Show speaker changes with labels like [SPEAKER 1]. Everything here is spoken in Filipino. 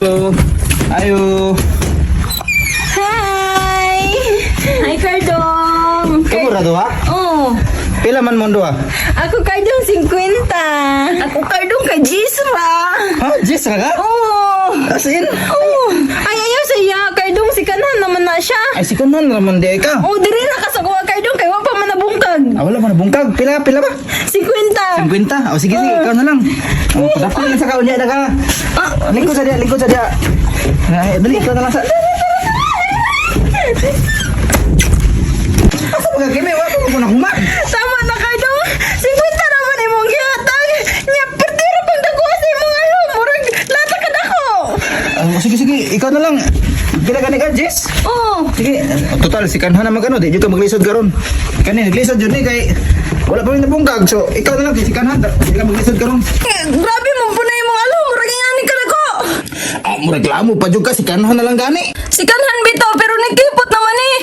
[SPEAKER 1] Ayo. Ayo.
[SPEAKER 2] Hi! Hi, Cardong!
[SPEAKER 1] Kamu rado ha?
[SPEAKER 2] Oh,
[SPEAKER 1] Pila man mondo ha?
[SPEAKER 2] ako Cardong 50. Ako Cardong kay Jisra.
[SPEAKER 1] Ha? Jess ka?
[SPEAKER 2] Oh!
[SPEAKER 1] Asin?
[SPEAKER 2] Oh! Ay, ayaw siya. Cardong si kanan naman na siya.
[SPEAKER 1] Ay si kanan raman di ka.
[SPEAKER 2] Oh, diri na kasagawa Cardong kay wa pa man nabungkag.
[SPEAKER 1] Ah, wala man bungkag. Pila ba?
[SPEAKER 2] 50.
[SPEAKER 1] 50. O sige, ikaw na lang. Oh, padapat lang sa kaunya na ka. Lingkod sa dia. Ay, dali ikaw na lang sa. Asa mga kimi? Wala pa mo na humak.
[SPEAKER 2] Tama na Cardong. 50 naman imong gihatag. Nya pertira pang dagwa sa imong ano. Murag latakad ako.
[SPEAKER 1] Sige, ikaw na lang. Pila ka ni ka, Jess?
[SPEAKER 2] Oh!
[SPEAKER 1] Sige, total si kanha na magano, di jud ka maglisod karon. Kani naglisod jud ni kay wala pa rin nabungkag. So, ikaw na lang si kanha, di ka maglisod karon.
[SPEAKER 2] Grabe mo po na imong alo. Murag ingani ka na ko.
[SPEAKER 1] Ah, mo reklamo pa jud ka si kanha na lang gani.
[SPEAKER 2] Si kanhan bitaw pero nagkipot naman eh.